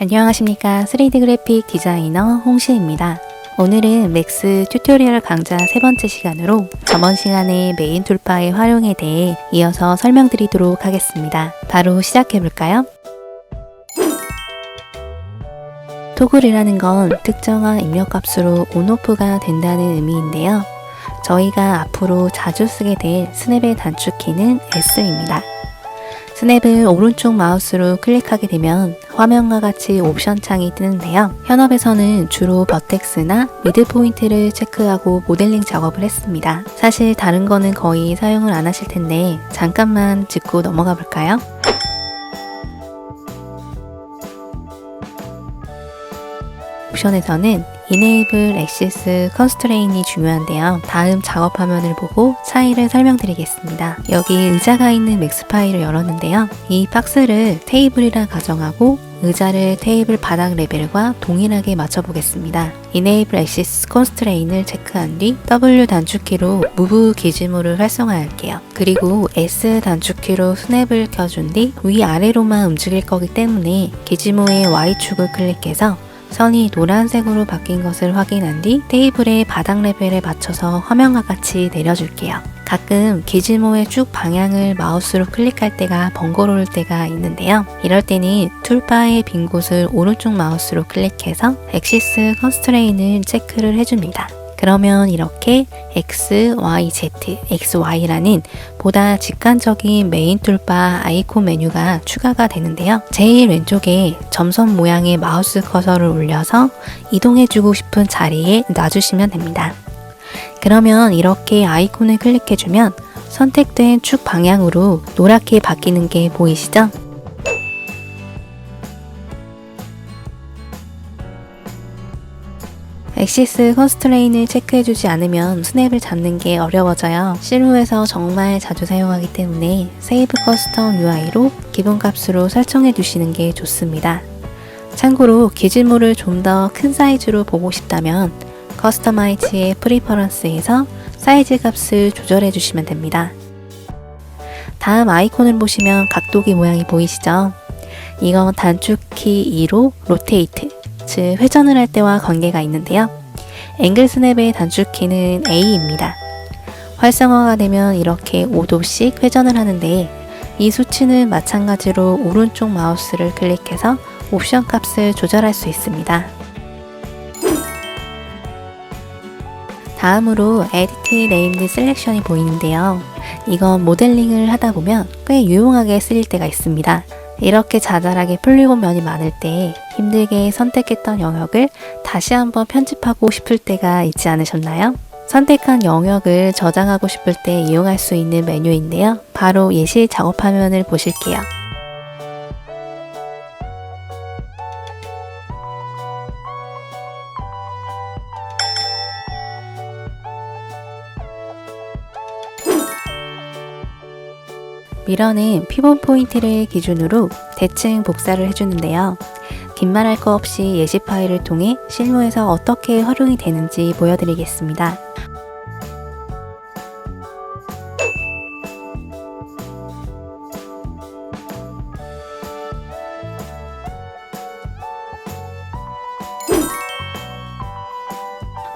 안녕하십니까. 3D 그래픽 디자이너 홍시입니다. 오늘은 맥스 튜토리얼 강좌 세 번째 시간으로 저번 시간의 메인 툴바의 활용에 대해 이어서 설명드리도록 하겠습니다. 바로 시작해볼까요? 토글이라는 건 특정한 입력값으로 온오프가 된다는 의미인데요. 저희가 앞으로 자주 쓰게 될 스냅의 단축키는 S입니다. 스냅을 오른쪽 마우스로 클릭하게 되면 화면과 같이 옵션 창이 뜨는데요. 현업에서는 주로 버텍스나 미드 포인트를 체크하고 모델링 작업을 했습니다. 사실 다른 거는 거의 사용을 안 하실 텐데 잠깐만 짚고 넘어가 볼까요? 옵션에서는 Enable Axis Constraint이 중요한데요. 다음 작업 화면을 보고 차이를 설명드리겠습니다. 여기 의자가 있는 맥스 파일을 열었는데요. 이 박스를 테이블이라 가정하고 의자를 테이블 바닥 레벨과 동일하게 맞춰보겠습니다. Enable Axis Constraint을 체크한 뒤 W 단축키로 Move 기지모를 활성화할게요. 그리고 S 단축키로 스냅을 켜준 뒤 위아래로만 움직일 거기 때문에 기지모의 Y축을 클릭해서 선이 노란색으로 바뀐 것을 확인한 뒤 테이블의 바닥 레벨에 맞춰서 화면과 같이 내려줄게요. 가끔 기지모의 쭉 방향을 마우스로 클릭할 때가 번거로울 때가 있는데요. 이럴 때는 툴바의 빈 곳을 오른쪽 마우스로 클릭해서 Axis Constraint을 체크를 해줍니다. 그러면 이렇게 X, Y, Z, X, Y라는 보다 직관적인 메인 툴바 아이콘 메뉴가 추가가 되는데요. 제일 왼쪽에 점선 모양의 마우스 커서를 올려서 이동해주고 싶은 자리에 놔주시면 됩니다. 그러면 이렇게 아이콘을 클릭해주면 선택된 축 방향으로 노랗게 바뀌는 게 보이시죠? 엑시스 컨스트레인을 체크해주지 않으면 스냅을 잡는 게 어려워져요. 실무에서 정말 자주 사용하기 때문에 세이브 커스텀 UI로 기본값으로 설정해 두시는 게 좋습니다. 참고로 기지모를 좀 더 큰 사이즈로 보고 싶다면 커스터마이즈의 프리퍼런스에서 사이즈 값을 조절해 주시면 됩니다. 다음 아이콘을 보시면 각도기 모양이 보이시죠? 이건 단축키 2로 로테이트, 즉 회전을 할 때와 관계가 있는데요. 앵글 스냅의 단축키는 A입니다. 활성화가 되면 이렇게 5도씩 회전을 하는데 이 수치는 마찬가지로 오른쪽 마우스를 클릭해서 옵션 값을 조절할 수 있습니다. 다음으로 Edit Named Selection이 보이는데요. 이건 모델링을 하다 보면 꽤 유용하게 쓰일 때가 있습니다. 이렇게 자잘하게 폴리곤면이 많을 때 힘들게 선택했던 영역을 다시 한번 편집하고 싶을 때가 있지 않으셨나요? 선택한 영역을 저장하고 싶을 때 이용할 수 있는 메뉴인데요. 바로 예시 작업 화면을 보실게요. 미러는 피벗 포인트를 기준으로 대칭 복사를 해주는데요. 긴 말 할 거 없이 예시 파일을 통해 실무에서 어떻게 활용이 되는지 보여드리겠습니다.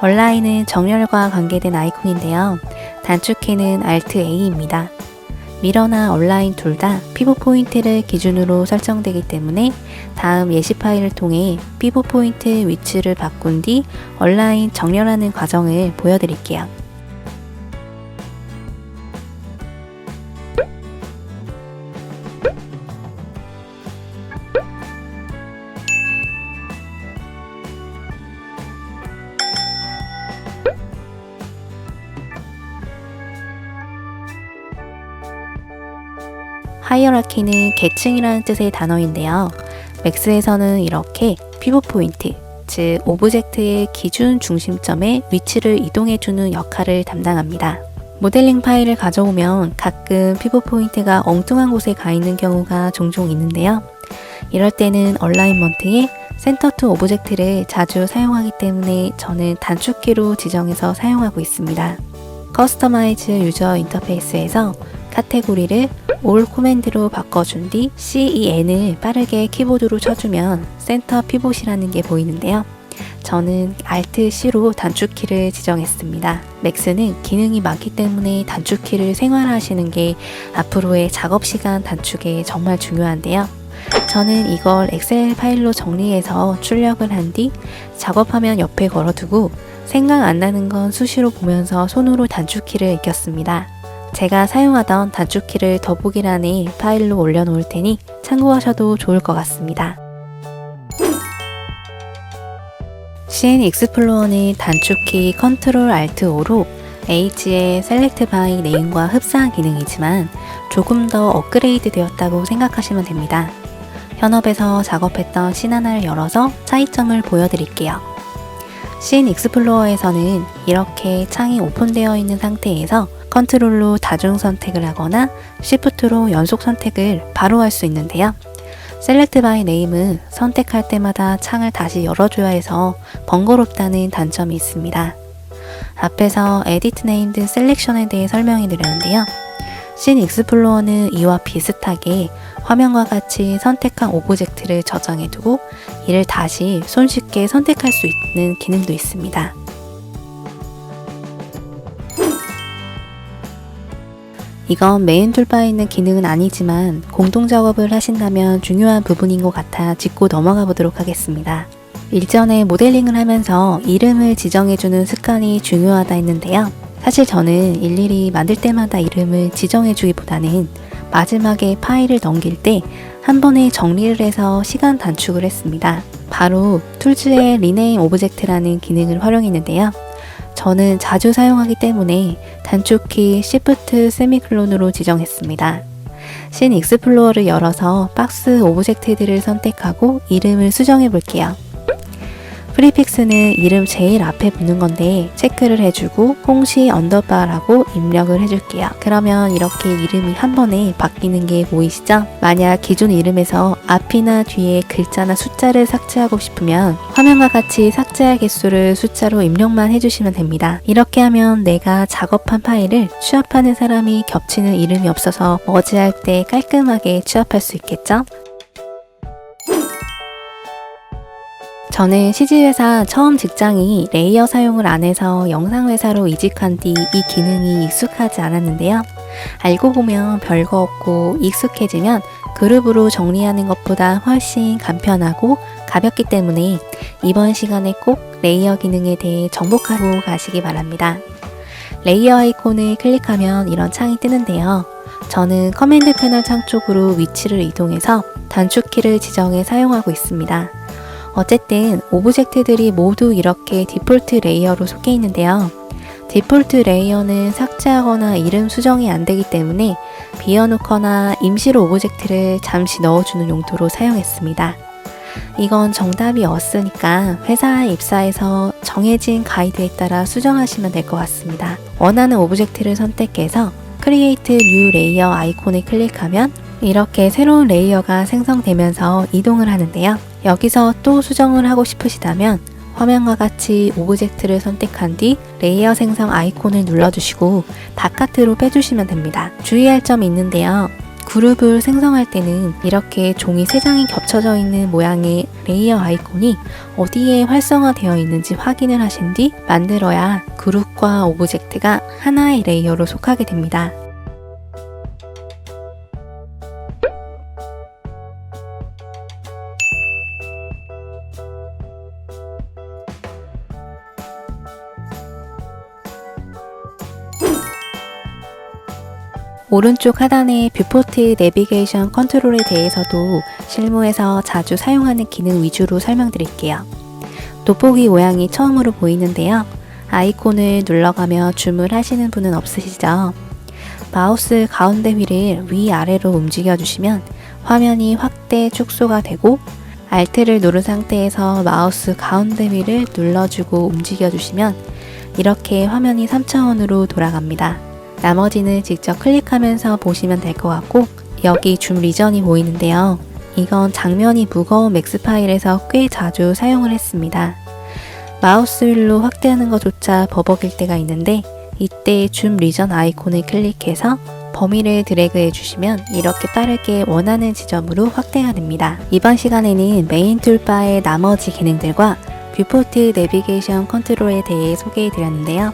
얼라인은 정렬과 관계된 아이콘인데요. 단축키는 Alt A입니다. 미러나 얼라인 둘 다 피벗 포인트를 기준으로 설정되기 때문에 다음 예시 파일을 통해 피벗 포인트 위치를 바꾼 뒤 얼라인 정렬하는 과정을 보여드릴게요. 하이어라키는 계층이라는 뜻의 단어인데요. 맥스에서는 이렇게 피벗 포인트, 즉 오브젝트의 기준 중심점에 위치를 이동해주는 역할을 담당합니다. 모델링 파일을 가져오면 가끔 피벗 포인트가 엉뚱한 곳에 가 있는 경우가 종종 있는데요. 이럴 때는 얼라인먼트에 센터 투 오브젝트를 자주 사용하기 때문에 저는 단축키로 지정해서 사용하고 있습니다. 커스터마이즈 유저 인터페이스에서 카테고리를 올 코맨드로 바꿔준 뒤 CEN을 빠르게 키보드로 쳐주면 센터 피봇이라는 게 보이는데요. 저는 Alt-C로 단축키를 지정했습니다. 맥스는 기능이 많기 때문에 단축키를 생활화하시는 게 앞으로의 작업시간 단축에 정말 중요한데요. 저는 이걸 엑셀 파일로 정리해서 출력을 한 뒤 작업하면 옆에 걸어두고 생각 안 나는 건 수시로 보면서 손으로 단축키를 익혔습니다. 제가 사용하던 단축키를 더보기란에 파일로 올려놓을 테니 참고하셔도 좋을 것 같습니다. CN 익스플로어는 단축키 Ctrl Alt O로 H의 Select by Name과 흡사한 기능이지만 조금 더 업그레이드 되었다고 생각하시면 됩니다. 현업에서 작업했던 씬 하나를 열어서 차이점을 보여드릴게요. CN 익스플로어에서는 이렇게 창이 오픈되어 있는 상태에서 컨트롤로 다중 선택을 하거나 Shift로 연속 선택을 바로 할 수 있는데요. Select by Name은 선택할 때마다 창을 다시 열어줘야 해서 번거롭다는 단점이 있습니다. 앞에서 Edit Named Selection에 대해 설명해 드렸는데요. CN 익스플로어는 이와 비슷하게 화면과 같이 선택한 오브젝트를 저장해 두고 이를 다시 손쉽게 선택할 수 있는 기능도 있습니다. 이건 메인 툴바에 있는 기능은 아니지만 공동 작업을 하신다면 중요한 부분인 것 같아 짚고 넘어가 보도록 하겠습니다. 일전에 모델링을 하면서 이름을 지정해주는 습관이 중요하다 했는데요. 사실 저는 일일이 만들 때마다 이름을 지정해주기보다는 마지막에 파일을 넘길 때 한 번에 정리를 해서 시간 단축을 했습니다. 바로 툴즈의 Rename Object라는 기능을 활용했는데요. 저는 자주 사용하기 때문에 단축키 Shift 세미콜론으로 지정했습니다. CN 익스플로어를 열어서 박스 오브젝트들을 선택하고 이름을 수정해 볼게요. 프리픽스는 이름 제일 앞에 붙는 건데 체크를 해주고 홍시 언더바라고 입력을 해줄게요. 그러면 이렇게 이름이 한 번에 바뀌는 게 보이시죠? 만약 기존 이름에서 앞이나 뒤에 글자나 숫자를 삭제하고 싶으면 화면과 같이 삭제할 개수를 숫자로 입력만 해주시면 됩니다. 이렇게 하면 내가 작업한 파일을 취합하는 사람이 겹치는 이름이 없어서 머지할 때 깔끔하게 취합할 수 있겠죠? 저는 CG회사 처음 직장이 레이어 사용을 안 해서 영상회사로 이직한 뒤 이 기능이 익숙하지 않았는데요. 알고 보면 별거 없고 익숙해지면 그룹으로 정리하는 것보다 훨씬 간편하고 가볍기 때문에 이번 시간에 꼭 레이어 기능에 대해 정복하고 가시기 바랍니다. 레이어 아이콘을 클릭하면 이런 창이 뜨는데요. 저는 커맨드 패널 창 쪽으로 위치를 이동해서 단축키를 지정해 사용하고 있습니다. 어쨌든 오브젝트들이 모두 이렇게 디폴트 레이어로 속해 있는데요. 디폴트 레이어는 삭제하거나 이름 수정이 안 되기 때문에 비워놓거나 임시로 오브젝트를 잠시 넣어주는 용도로 사용했습니다. 이건 정답이 없으니까 회사에 입사해서 정해진 가이드에 따라 수정하시면 될 것 같습니다. 원하는 오브젝트를 선택해서 Create New Layer 아이콘을 클릭하면 이렇게 새로운 레이어가 생성되면서 이동을 하는데요. 여기서 또 수정을 하고 싶으시다면 화면과 같이 오브젝트를 선택한 뒤 레이어 생성 아이콘을 눌러주시고 바깥으로 빼주시면 됩니다. 주의할 점이 있는데요. 그룹을 생성할 때는 이렇게 종이 3장이 겹쳐져 있는 모양의 레이어 아이콘이 어디에 활성화되어 있는지 확인을 하신 뒤 만들어야 그룹과 오브젝트가 하나의 레이어로 속하게 됩니다. 오른쪽 하단의 뷰포트 내비게이션 컨트롤에 대해서도 실무에서 자주 사용하는 기능 위주로 설명드릴게요. 돋보기 모양이 처음으로 보이는데요. 아이콘을 눌러가며 줌을 하시는 분은 없으시죠? 마우스 가운데 휠을 위아래로 움직여주시면 화면이 확대 축소가 되고 Alt를 누른 상태에서 마우스 가운데 휠을 눌러주고 움직여주시면 이렇게 화면이 3차원으로 돌아갑니다. 나머지는 직접 클릭하면서 보시면 될 것 같고 여기 줌 리전이 보이는데요. 이건 장면이 무거운 맥스 파일에서 꽤 자주 사용을 했습니다. 마우스 휠로 확대하는 것조차 버벅일 때가 있는데 이때 줌 리전 아이콘을 클릭해서 범위를 드래그 해주시면 이렇게 빠르게 원하는 지점으로 확대가 됩니다. 이번 시간에는 메인 툴바의 나머지 기능들과 뷰포트 내비게이션 컨트롤에 대해 소개해 드렸는데요.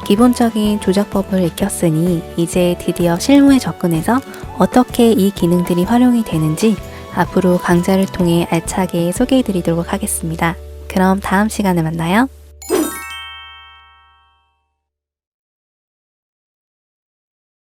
기본적인 조작법을 익혔으니 이제 드디어 실무에 접근해서 어떻게 이 기능들이 활용이 되는지 앞으로 강좌를 통해 알차게 소개해 드리도록 하겠습니다. 그럼 다음 시간에 만나요.